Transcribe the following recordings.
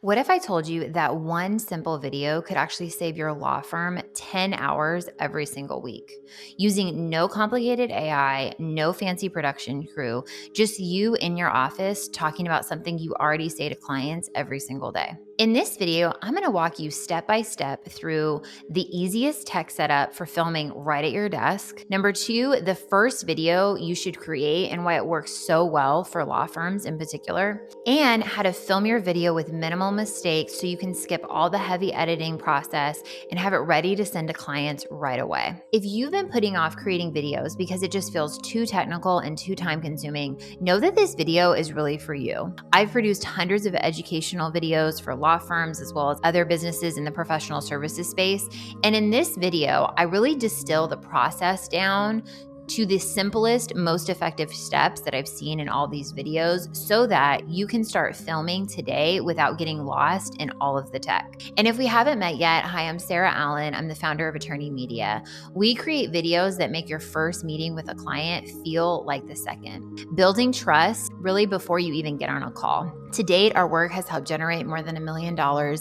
What if I told you that one simple video could actually save your law firm 10 hours every single week? Using no complicated AI, no fancy production crew, just you in your office talking about something you already say to clients every single day. In this video, I'm going to walk you step by step through the easiest tech setup for filming right at your desk. Number two, the first video you should create and why it works so well for law firms in particular, and how to film your video with minimal mistakes so you can skip all the heavy editing process and have it ready to send to clients right away. If you've been putting off creating videos because it just feels too technical and too time consuming, know that this video is really for you. I've produced hundreds of educational videos for law firms as well as other businesses in the professional services space. And in this video, I really distill the process down to the simplest, most effective steps that I've seen in all these videos so that you can start filming today without getting lost in all of the tech. And if we haven't met yet, hi, I'm Sarah Allen. I'm the founder of Attorney Media. We create videos that make your first meeting with a client feel like the second, building trust really before you even get on a call. To date, our work has helped generate more than $1 million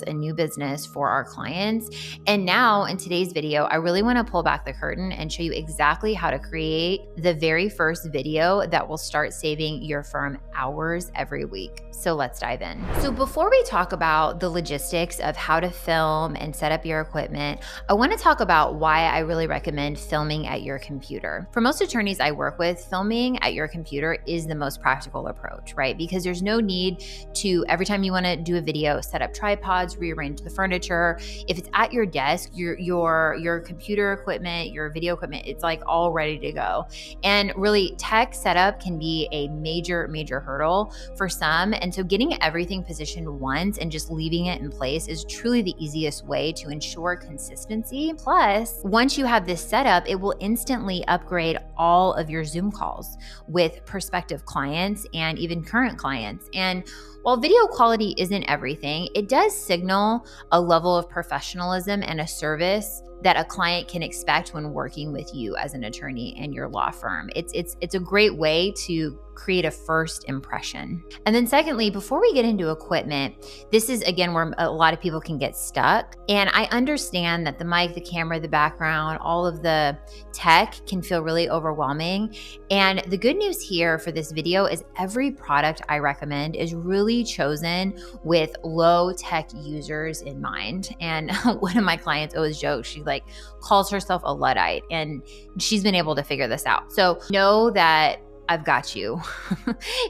in new business for our clients. And now in today's video, I really want to pull back the curtain and show you exactly how to create the very first video that will start saving your firm hours every week. So let's dive in. So before we talk about the logistics of how to film and set up your equipment, I want to talk about why I really recommend filming at your computer. For most attorneys I work with, filming at your computer is the most practical approach, right? Because there's no need to, every time you want to do a video, set up tripods, rearrange the furniture. If it's at your desk, your computer equipment, your video equipment, it's like all ready to go. And really, tech setup can be a major, major hurdle for some. And so getting everything positioned once and just leaving it in place is truly the easiest way to ensure consistency. Plus, once you have this setup, it will instantly upgrade all of your Zoom calls with prospective clients and even current clients. And while video quality isn't everything, it does signal a level of professionalism and a service that a client can expect when working with you as an attorney and your law firm. It's a great way to create a first impression. And then secondly, before we get into equipment, this is again where a lot of people can get stuck. And I understand that the mic, the camera, the background, all of the tech can feel really overwhelming. And the good news here for this video is every product I recommend is really chosen with low tech users in mind. And one of my clients always jokes, she like calls herself a Luddite, and she's been able to figure this out. So know that I've got you.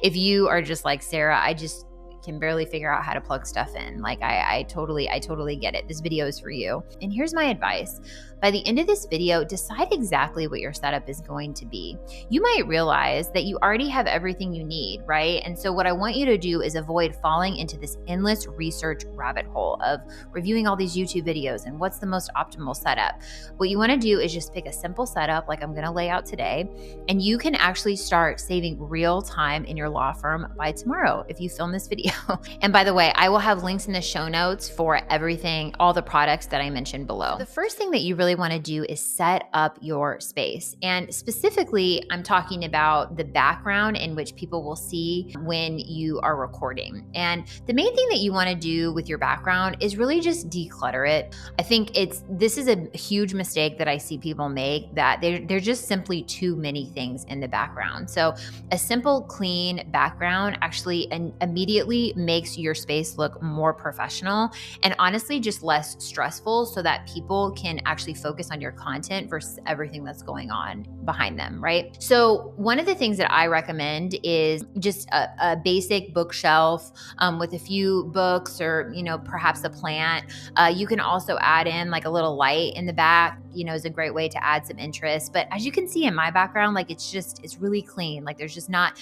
If you are just like, Sarah, I just can barely figure out how to plug stuff in. Like I totally get it. This video is for you. And here's my advice. By the end of this video, decide exactly what your setup is going to be. You might realize that you already have everything you need, right? And so what I want you to do is avoid falling into this endless research rabbit hole of reviewing all these YouTube videos and what's the most optimal setup. What you want to do is just pick a simple setup like I'm going to lay out today, and you can actually start saving real time in your law firm by tomorrow if you film this video. And by the way, I will have links in the show notes for everything, all the products that I mentioned below. So the first thing that you really want to do is set up your space. And specifically, I'm talking about the background in which people will see when you are recording. And the main thing that you want to do with your background is really just declutter it. I think this is a huge mistake that I see people make, that there's just simply too many things in the background. So a simple, clean background actually immediately makes your space look more professional and honestly just less stressful so that people can actually focus on your content versus everything that's going on behind them, right? So one of the things that I recommend is just a basic bookshelf with a few books or, perhaps a plant. You can also add in like a little light in the back, is a great way to add some interest. But as you can see in my background, like it's really clean. Like there's not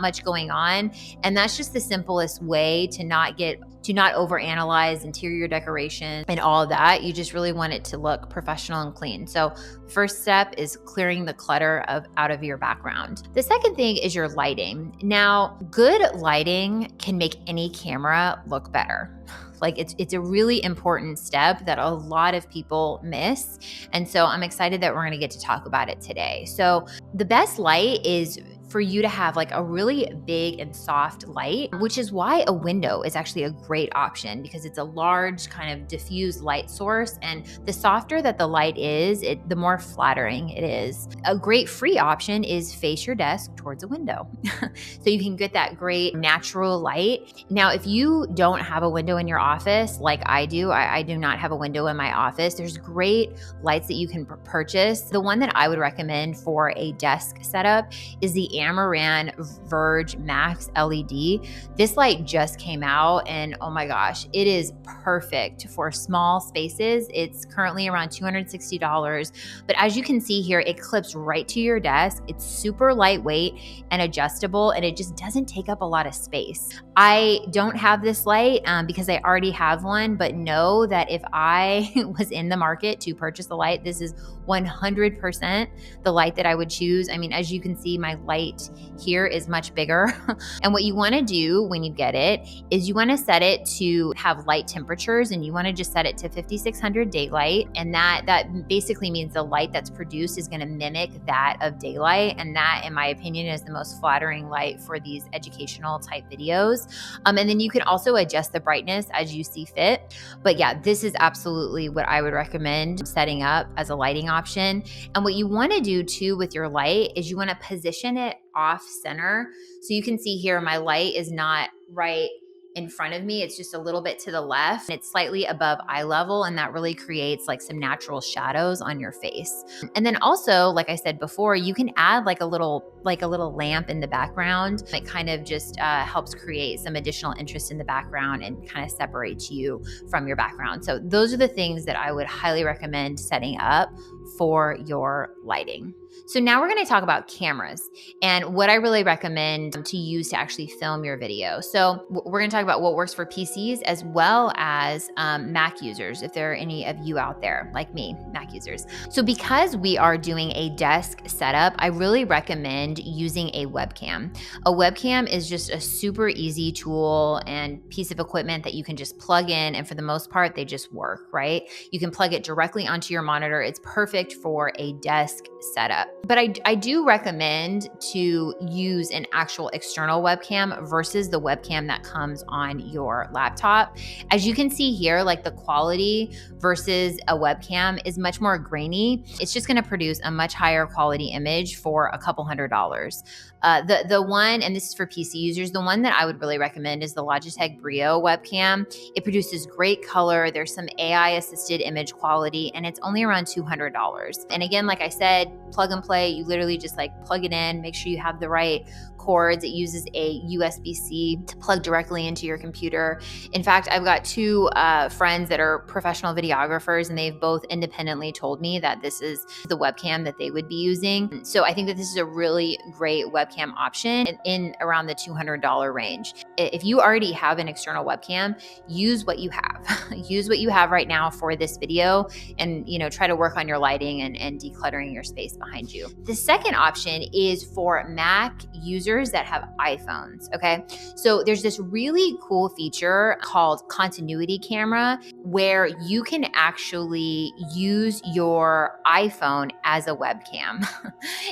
much going on. And that's just the simplest way to not overanalyze interior decoration and all of that. You just really want it to look professional and clean. So first step is clearing the clutter out of your background. The second thing is your lighting. Now, good lighting can make any camera look better. Like it's a really important step that a lot of people miss. And so I'm excited that we're going to get to talk about it today. So the best light is for you to have like a really big and soft light, which is why a window is actually a great option because it's a large kind of diffused light source. And the softer that the light is, the more flattering it is. A great free option is face your desk towards a window. So you can get that great natural light. Now, if you don't have a window in your office, like I do, I do not have a window in my office, there's great lights that you can purchase. The one that I would recommend for a desk setup is the Amaran Verge Max LED. This light just came out and oh my gosh, it is perfect for small spaces. It's currently around $260, but as you can see here, it clips right to your desk. It's super lightweight and adjustable, and it just doesn't take up a lot of space. I don't have this light because I already have one, but know that if I was in the market to purchase a light, this is 100% the light that I would choose. I mean, as you can see, my light here is much bigger. And what you want to do when you get it is you want to set it to have light temperatures, and you want to just set it to 5600 daylight. And that basically means the light that's produced is going to mimic that of daylight. And that, in my opinion, is the most flattering light for these educational type videos. And then you can also adjust the brightness as you see fit. But yeah, this is absolutely what I would recommend setting up as a lighting option. And what you want to do too with your light is you want to position it off center. So you can see here, my light is not right in front of me. It's just a little bit to the left. It's slightly above eye level, and that really creates like some natural shadows on your face. And then also, like I said before, you can add like a little lamp in the background. It kind of just helps create some additional interest in the background and kind of separates you from your background. So those are the things that I would highly recommend setting up for your lighting. So now we're going to talk about cameras and what I really recommend to use to actually film your video. So we're going to talk about what works for PCs as well as Mac users, if there are any of you out there like me, Mac users. So because we are doing a desk setup, I really recommend using a webcam. A webcam is just a super easy tool and piece of equipment that you can just plug in, and for the most part, they just work, right? You can plug it directly onto your monitor. It's perfect for a desk setup. But I do recommend to use an actual external webcam versus the webcam that comes on your laptop. As you can see here, like the quality versus a webcam is much more grainy. It's just going to produce a much higher quality image for a couple $100s. The one, and this is for PC users, the one that I would really recommend is the Logitech Brio webcam. It produces great color. There's some AI assisted image quality, and it's only around $200. And again, like I said, plug and play. You literally just like plug it in, make sure you have the right cords. It uses a USB-C to plug directly into your computer. In fact, I've got two friends that are professional videographers, and they've both independently told me that this is the webcam that they would be using. So I think that this is a really great webcam option in around the $200 range. If you already have an external webcam, use what you have. Use what you have right now for this video, and try to work on your lighting and decluttering your space behind you. The second option is for Mac users that have iPhones, okay? So there's this really cool feature called continuity camera where you can actually use your iPhone as a webcam.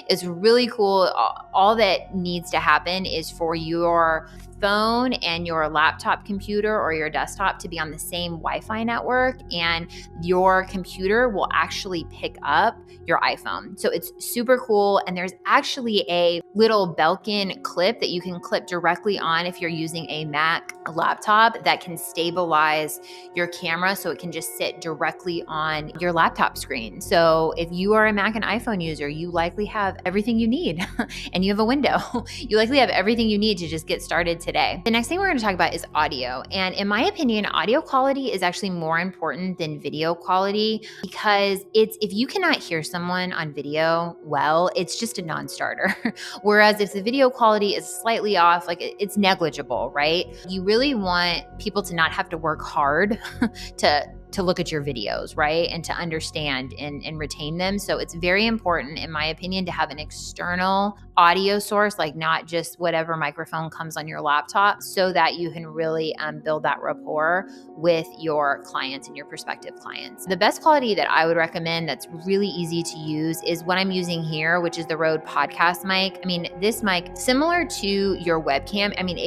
It's really cool. All that needs to happen is for your phone and your laptop computer or your desktop to be on the same Wi-Fi network, and your computer will actually pick up your iPhone. So it's super cool. And there's actually a little Belkin clip that you can clip directly on if you're using a Mac laptop that can stabilize your camera so it can just sit directly on your laptop screen. So if you are a Mac and iPhone user, you likely have everything you need and you have a window. You likely have everything you need to just get started today. The next thing we're going to talk about is audio. And in my opinion, audio quality is actually more important than video quality, because if you cannot hear someone on video well, it's just a non-starter. Whereas if the video quality is slightly off, like it's negligible, right? You really want people to not have to work hard to to look at your videos, right? And to understand and retain them. So it's very important, in my opinion, to have an external audio source, like not just whatever microphone comes on your laptop, so that you can really build that rapport with your clients and your prospective clients. The best quality that I would recommend that's really easy to use is what I'm using here, which is the Rode podcast mic. I mean, this mic, similar to your webcam, I mean,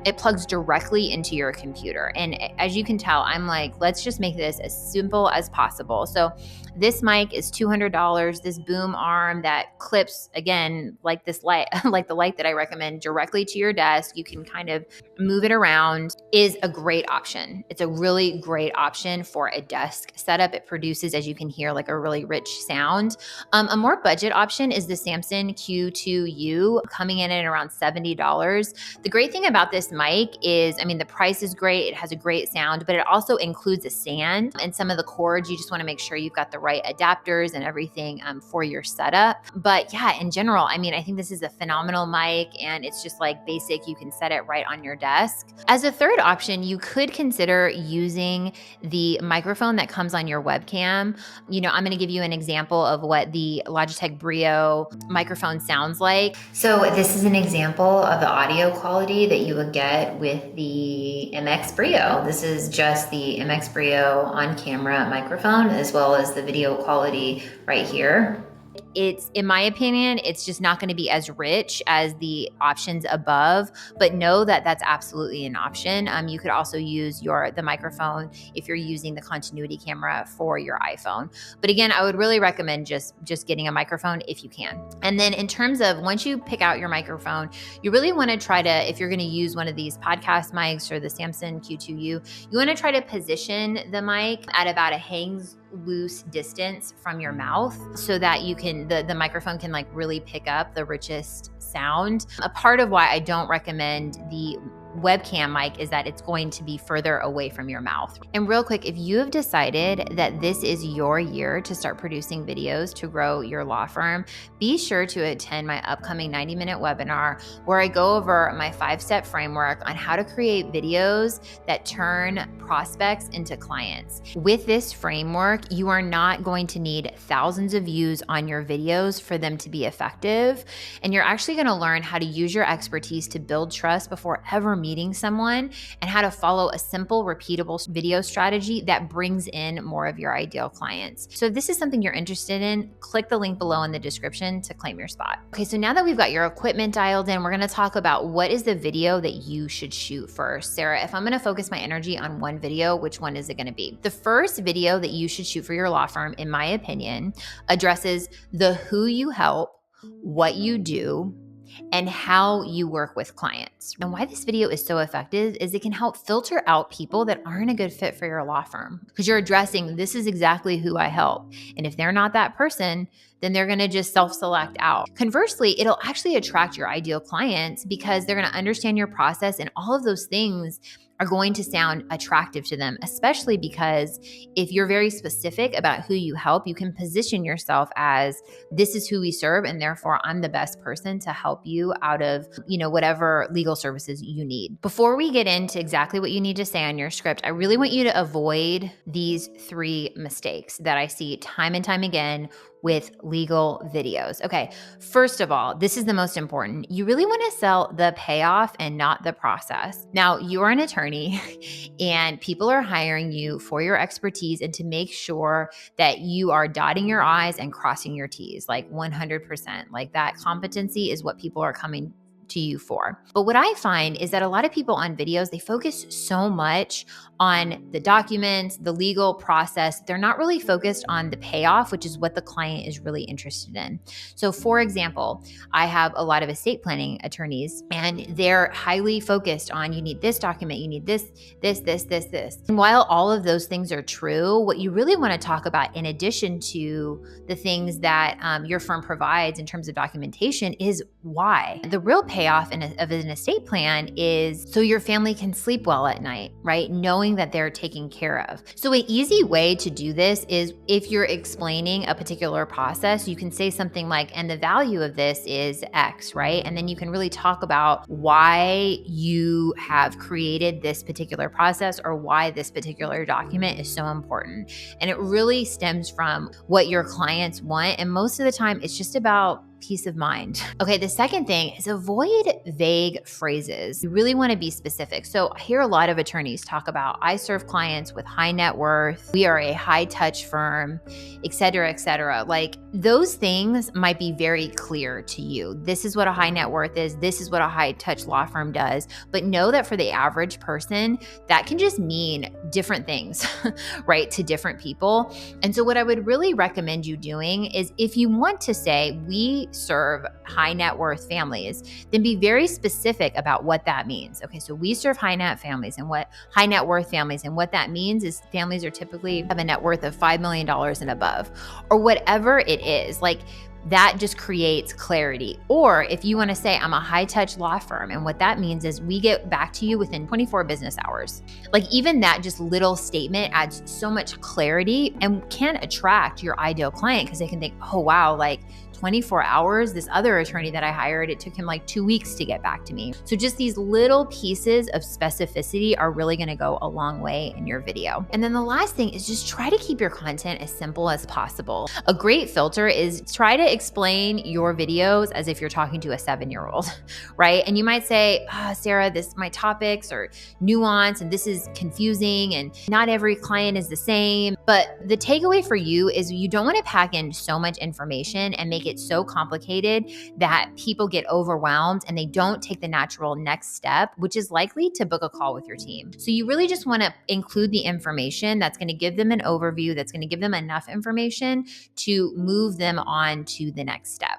it plugs directly into your computer. And as you can tell, I'm like, let's just make this as simple as possible. So this mic is $200. This boom arm that clips, again, like this light, like the light that I recommend, directly to your desk. You can kind of move it around, is a great option. It's a really great option for a desk setup. It produces, as you can hear, like a really rich sound. A more budget option is the Samson Q2U, coming in at around $70. The great thing about this mic is, I mean, the price is great. It has a great sound, but it also includes a stand and some of the cords. You just want to make sure you've got the right adapters and everything for your setup. But yeah, in general, I mean, I think this is a phenomenal mic, and it's just like basic. You can set it right on your desk. As a third option, you could consider using the microphone that comes on your webcam. You know, I'm going to give you an example of what the Logitech Brio microphone sounds like. So this is an example of the audio quality that you would get with the MX Brio. This is just the MX Brio on camera microphone, as well as the video quality right here. It's, in my opinion, it's just not going to be as rich as the options above, but know that that's absolutely an option. You could also use the microphone if you're using the continuity camera for your iPhone. But again, I would really recommend just getting a microphone if you can. And then in terms of, once you pick out your microphone, you really want to try to, if you're going to use one of these podcast mics or the Samson Q2U, you want to try to position the mic at about a hangs loose distance from your mouth, so that you can, the microphone can like really pick up the richest sound. A part of why I don't recommend the webcam mic is that it's going to be further away from your mouth. And real quick, if you have decided that this is your year to start producing videos to grow your law firm, be sure to attend my upcoming 90-minute webinar, where I go over my 5-step framework on how to create videos that turn prospects into clients. With this framework, you are not going to need thousands of views on your videos for them to be effective. And you're actually going to learn how to use your expertise to build trust before ever meeting someone, and how to follow a simple, repeatable video strategy that brings in more of your ideal clients. So if this is something you're interested in, click the link below in the description to claim your spot. Okay, so now that we've got your equipment dialed in, we're going to talk about what is the video that you should shoot first. Sarah, if I'm going to focus my energy on one video, which one is it going to be? The first video that you should shoot for your law firm, in my opinion, addresses the who you help, what you do, and how you work with clients. And why this video is so effective is it can help filter out people that aren't a good fit for your law firm, because you're addressing, this is exactly who I help. And if they're not that person, then they're going to just self-select out. Conversely, it'll actually attract your ideal clients, because they're going to understand your process, and all of those things are going to sound attractive to them, especially because if you're very specific about who you help, you can position yourself as, this is who we serve, and therefore I'm the best person to help you out of, whatever legal services you need. Before we get into exactly what you need to say on your script, I really want you to avoid these 3 mistakes that I see time and time again with legal videos. Okay, first of all, this is the most important. You really want to sell the payoff and not the process. Now, you're an attorney and people are hiring you for your expertise and to make sure that you are dotting your I's and crossing your T's, like 100%. Like, that competency is what people are coming to you for. But what I find is that a lot of people on videos, they focus so much on the documents, the legal process. They're not really focused on the payoff, which is what the client is really interested in. So for example, I have a lot of estate planning attorneys, and they're highly focused on, you need this document, you need this. And while all of those things are true, what you really want to talk about, in addition to the things that your firm provides in terms of documentation, is why? The real payoff of an estate plan is so your family can sleep well at night, right? Knowing that they're taken care of. So an easy way to do this is if you're explaining a particular process, you can say something like, and the value of this is X, right? And then you can really talk about why you have created this particular process or why this particular document is so important. And it really stems from what your clients want. And most of the time, it's just about peace of mind. Okay, the second thing is avoid vague phrases. You really want to be specific. So I hear a lot of attorneys talk about, I serve clients with high net worth, we are a high touch firm, et cetera, et cetera. Like those things might be very clear to you. This is what a high net worth is. This is what a high touch law firm does. But know that for the average person, that can just mean different things, right, to different people. And so what I would really recommend you doing is if you want to say, we serve high net worth families, then be very specific about what that means. Okay, so we serve high net families and what high net worth families, and what that means is families are typically have a net worth of $5 million and above, or whatever it is. Like that just creates clarity. Or if you want to say, I'm a high touch law firm, and what that means is we get back to you within 24 business hours. Like even that just little statement adds so much clarity and can attract your ideal client because they can think, oh wow, like 24 hours. This other attorney that I hired, it took him like 2 weeks to get back to me. So just these little pieces of specificity are really going to go a long way in your video. And then the last thing is just try to keep your content as simple as possible. A great filter is try to explain your videos as if you're talking to a 7-year-old, right? And you might say, Sarah, my topics are nuanced and this is confusing and not every client is the same. But the takeaway for you is you don't want to pack in so much information and make it so complicated that people get overwhelmed and they don't take the natural next step, which is likely to book a call with your team. So you really just want to include the information that's going to give them an overview, that's going to give them enough information to move them on to the next step.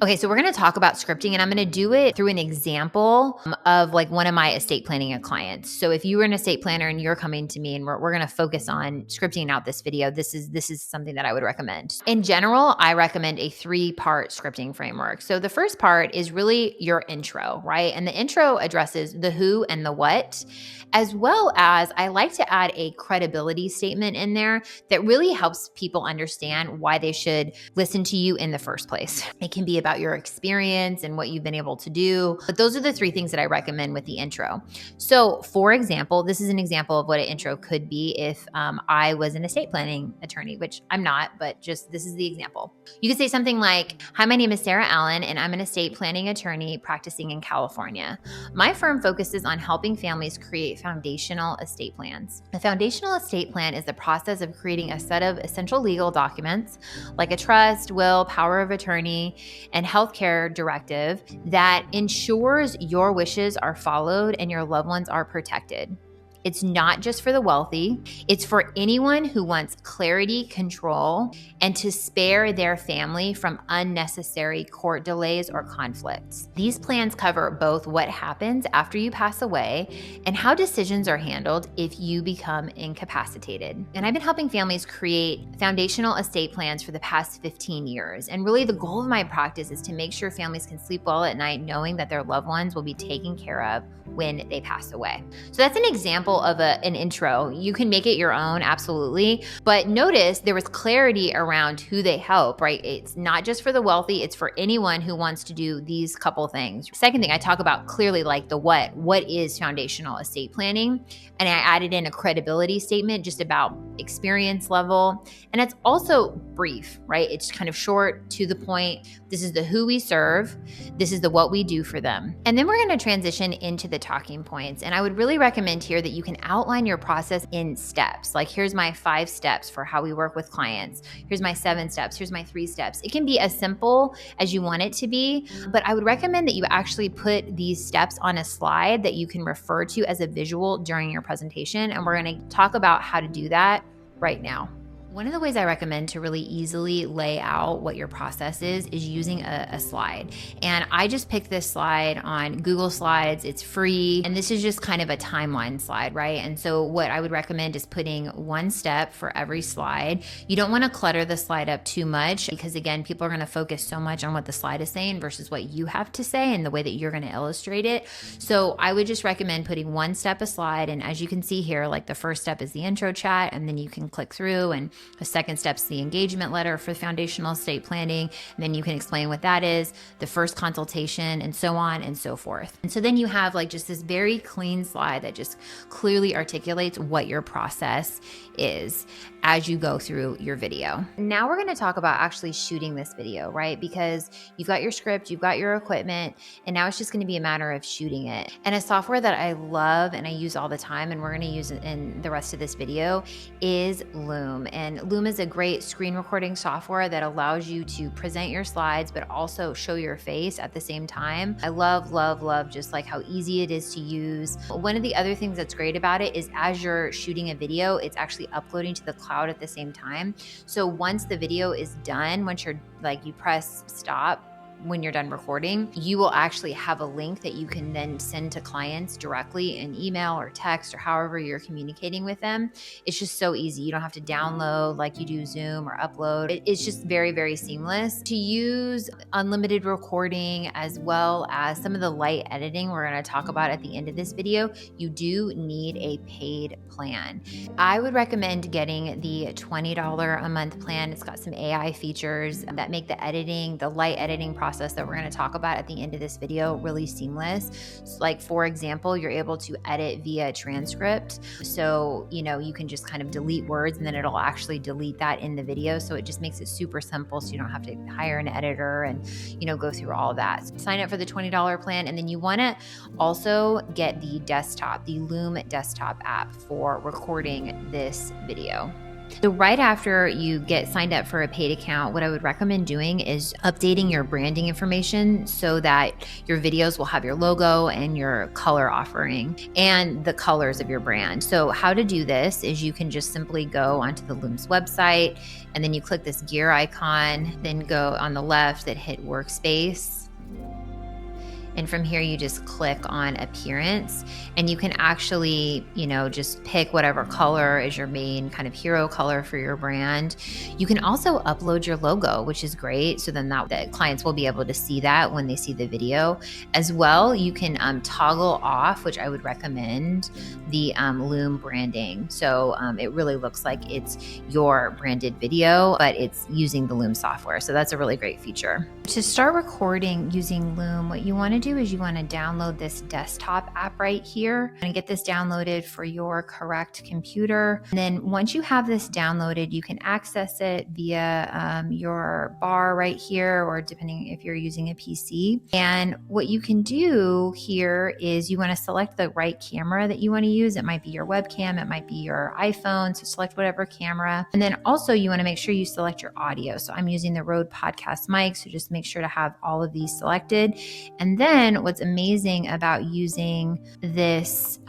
Okay, so we're going to talk about scripting, and I'm going to do it through an example of like one of my estate planning clients. So if you were an estate planner and you're coming to me and we're going to focus on scripting out this video, this is something that I would recommend. In general, I recommend a 3-part scripting framework. So the first part is really your intro, right? And the intro addresses the who and the what, as well as I like to add a credibility statement in there that really helps people understand why they should listen to you in the first place. It can be about your experience and what you've been able to do. But those are the 3 things that I recommend with the intro. So for example, this is an example of what an intro could be if I was an estate planning attorney, which I'm not, but just this is the example. You could say something like, hi, my name is Sarah Allen, and I'm an estate planning attorney practicing in California. My firm focuses on helping families create foundational estate plans. A foundational estate plan is the process of creating a set of essential legal documents like a trust, will, power of attorney, and healthcare directive that ensures your wishes are followed and your loved ones are protected. It's not just for the wealthy. It's for anyone who wants clarity, control, and to spare their family from unnecessary court delays or conflicts. These plans cover both what happens after you pass away and how decisions are handled if you become incapacitated. And I've been helping families create foundational estate plans for the past 15 years. And really the goal of my practice is to make sure families can sleep well at night knowing that their loved ones will be taken care of when they pass away. So that's an example of an intro. You can make it your own, absolutely. But notice there was clarity around who they help, right? It's not just for the wealthy, it's for anyone who wants to do these couple things. Second thing, I talk about clearly like the what. What is foundational estate planning? And I added in a credibility statement just about experience level. And it's also brief, right? It's kind of short, to the point. This is the who we serve. This is the what we do for them. And then we're going to transition into the talking points. And I would really recommend here that you can outline your process in steps. Like here's my 5 steps for how we work with clients. Here's my 7 steps. Here's my 3 steps. It can be as simple as you want it to be, but I would recommend that you actually put these steps on a slide that you can refer to as a visual during your presentation. And we're going to talk about how to do that right now. One of the ways I recommend to really easily lay out what your process is using a slide. And I just picked this slide on Google Slides. It's free. And this is just kind of a timeline slide, right? And so what I would recommend is putting one step for every slide. You don't want to clutter the slide up too much because, again, people are going to focus so much on what the slide is saying versus what you have to say and the way that you're going to illustrate it. So I would just recommend putting one step a slide. And as you can see here, like the first step is the intro chat, and then you can click through, and the second step is the engagement letter for foundational estate planning. And then you can explain what that is, the first consultation, and so on and so forth. And so then you have like just this very clean slide that just clearly articulates what your process is as you go through your video. Now we're going to talk about actually shooting this video, right? Because you've got your script, you've got your equipment, and now it's just going to be a matter of shooting it. And a software that I love and I use all the time, and we're going to use it in the rest of this video, is Loom. And Loom is a great screen recording software that allows you to present your slides, but also show your face at the same time. I love just like how easy it is to use. One of the other things that's great about it is as you're shooting a video, it's actually uploading to the cloud at the same time. So once the video is done, once you're like, you press stop when you're done recording, you will actually have a link that you can then send to clients directly in email or text or however you're communicating with them. It's just so easy. You don't have to download like you do Zoom or upload. It's just very, very seamless. To use unlimited recording as well as some of the light editing we're going to talk about at the end of this video, you do need a paid plan. I would recommend getting the $20 a month plan. It's got some AI features that make the editing, the light editing process that we're going to talk about at the end of this video really seamless. So like, for example, you're able to edit via transcript. So, you can just kind of delete words and then it'll actually delete that in the video. So it just makes it super simple. So you don't have to hire an editor and, go through all of that. So sign up for the $20 plan. And then you want to also get the Loom desktop app for recording this video. So right after you get signed up for a paid account, what I would recommend doing is updating your branding information so that your videos will have your logo and your color offering and the colors of your brand. So how to do this is you can just simply go onto the Loom's website, and then you click this gear icon, then go on the left that hit workspace. And from here, you just click on appearance, and you can actually, just pick whatever color is your main kind of hero color for your brand. You can also upload your logo, which is great. So then that clients will be able to see that when they see the video as well. You can toggle off, which I would recommend, the Loom branding. So it really looks like it's your branded video, but it's using the Loom software. So that's a really great feature. To start recording using Loom, what you want to do is you want to download this desktop app right here and get this downloaded for your correct computer. And then once you have this downloaded, you can access it via your bar right here, or depending if you're using a PC. And what you can do here is you want to select the right camera that you want to use. It might be your webcam, it might be your iPhone. So select whatever camera. And then also you want to make sure you select your audio. So I'm using the Rode podcast mic. So just make sure to have all of these selected. And then what's amazing about using this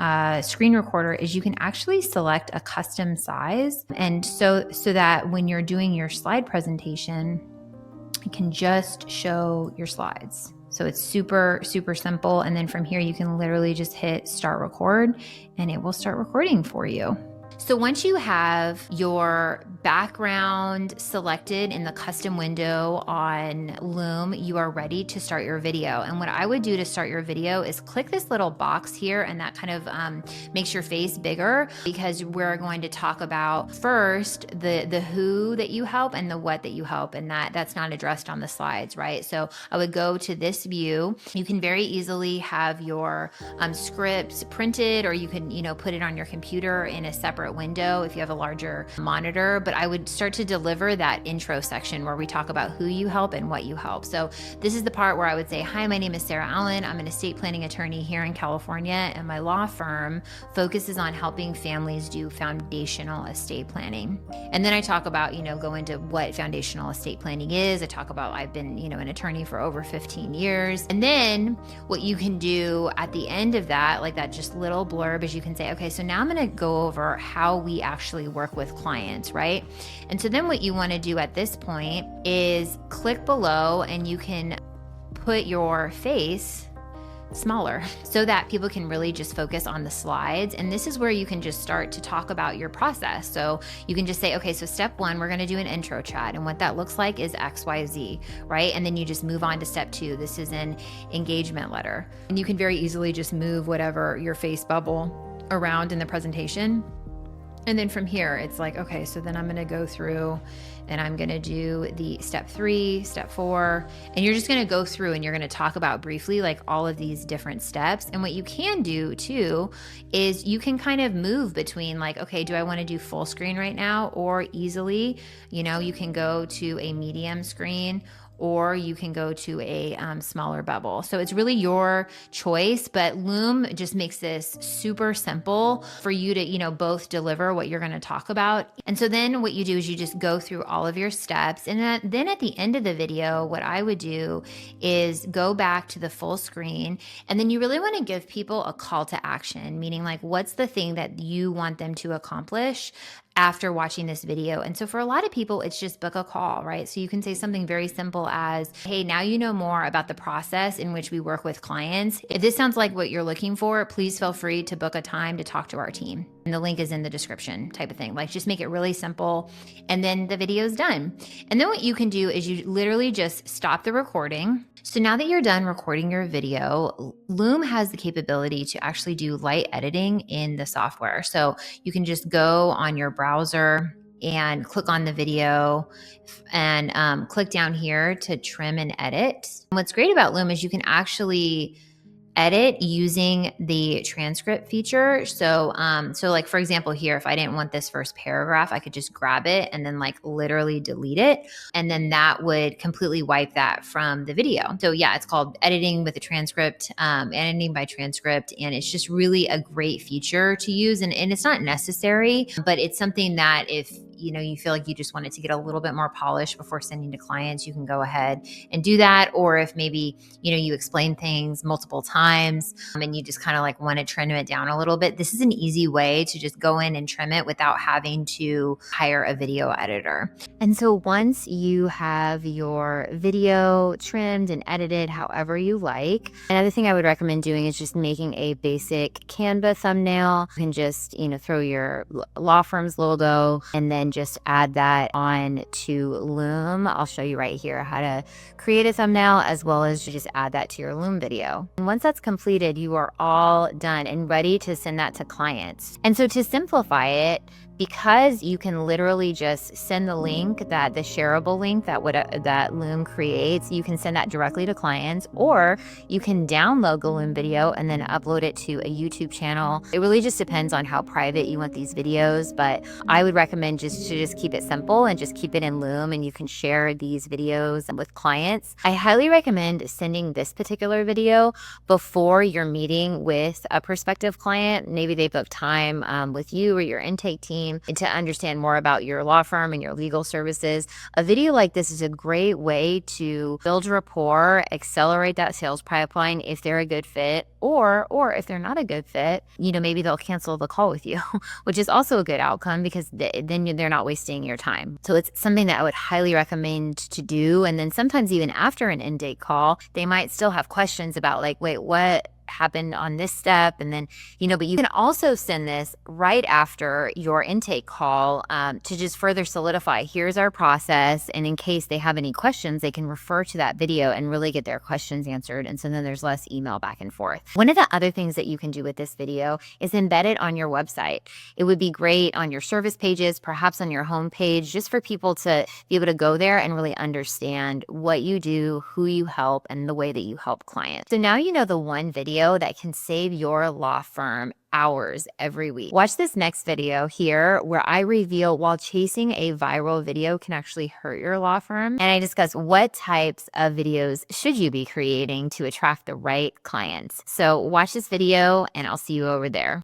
screen recorder is you can actually select a custom size. And so that when you're doing your slide presentation, it can just show your slides. So it's super, super simple. And then from here, you can literally just hit start record and it will start recording for you. So once you have your background selected in the custom window on Loom, you are ready to start your video. And what I would do to start your video is click this little box here, and that kind of makes your face bigger, because we're going to talk about first the who that you help and the what that you help, and that's not addressed on the slides, right? So I would go to this view. You can very easily have your scripts printed, or you can put it on your computer in a separate window if you have a larger monitor. But I would start to deliver that intro section where we talk about who you help and what you help. So this is the part where I would say, hi, my name is Sarah Allen. I'm an estate planning attorney here in California, and my law firm focuses on helping families do foundational estate planning. And then I talk about, go into what foundational estate planning is. I talk about I've been, an attorney for over 15 years. And then what you can do at the end of that, like that just little blurb, is you can say, okay, so now I'm going to go over how we actually work with clients, right? And so then what you want to do at this point is click below and you can put your face smaller so that people can really just focus on the slides. And this is where you can just start to talk about your process. So you can just say, okay, so step one, we're going to do an intro chat. And what that looks like is XYZ, right? And then you just move on to step two. This is an engagement letter. And you can very easily just move whatever your face bubble around in the presentation. And then from here, it's like, okay, so then I'm going to go through and I'm going to do the step 3, step 4, and you're just going to go through and you're going to talk about briefly like all of these different steps. And what you can do too is you can kind of move between like, okay, do I want to do full screen right now? Or easily, you can go to a medium screen, or you can go to a smaller bubble. So it's really your choice, but Loom just makes this super simple for you to, both deliver what you're going to talk about. And so then what you do is you just go through all of your steps. And then at the end of the video, what I would do is go back to the full screen. And then you really want to give people a call to action, meaning like, what's the thing that you want them to accomplish after watching this video? And so for a lot of people, it's just book a call, right? So you can say something very simple as, hey, now you know more about the process in which we work with clients. If this sounds like what you're looking for, please feel free to book a time to talk to our team. And the link is in the description type of thing. Like just make it really simple. And then the video is done. And then what you can do is you literally just stop the recording. So now that you're done recording your video, Loom has the capability to actually do light editing in the software. So you can just go on your browser and click on the video and click down here to trim and edit. And what's great about Loom is you can actually edit using the transcript feature. So like for example here, if I didn't want this first paragraph, I could just grab it and then like literally delete it. And then that would completely wipe that from the video. So yeah, it's called editing with a transcript, editing by transcript. And it's just really a great feature to use. And it's not necessary, but it's something that if you feel like you just want it to get a little bit more polished before sending to clients, you can go ahead and do that. Or if maybe, you explain things multiple times and you just kind of like want to trim it down a little bit, this is an easy way to just go in and trim it without having to hire a video editor. And so once you have your video trimmed and edited however you like, another thing I would recommend doing is just making a basic Canva thumbnail. You can just, throw your law firm's logo and then just add that on to Loom. I'll show you right here how to create a thumbnail as well as just add that to your Loom video. And once that's completed, you are all done and ready to send that to clients. And so to simplify it, because you can literally just send the link, the shareable link that Loom creates, you can send that directly to clients, or you can download the Loom video and then upload it to a YouTube channel. It really just depends on how private you want these videos, but I would recommend just keep it simple and just keep it in Loom, and you can share these videos with clients. I highly recommend sending this particular video before you're meeting with a prospective client. Maybe they book time with you or your intake team to understand more about your law firm and your legal services. A video like this is a great way to build rapport, accelerate that sales pipeline if they're a good fit, or if they're not a good fit, maybe they'll cancel the call with you, which is also a good outcome because then they're not wasting your time. So it's something that I would highly recommend to do. And then sometimes even after an intake call, they might still have questions about like, wait, what happened on this step? And then, but you can also send this right after your intake call to just further solidify, here's our process. And in case they have any questions, they can refer to that video and really get their questions answered. And so then there's less email back and forth. One of the other things that you can do with this video is embed it on your website. It would be great on your service pages, perhaps on your homepage, just for people to be able to go there and really understand what you do, who you help, and the way that you help clients. So now you know the one video that can save your law firm hours every week. Watch this next video here where I reveal while chasing a viral video can actually hurt your law firm. And I discuss what types of videos should you be creating to attract the right clients. So watch this video and I'll see you over there.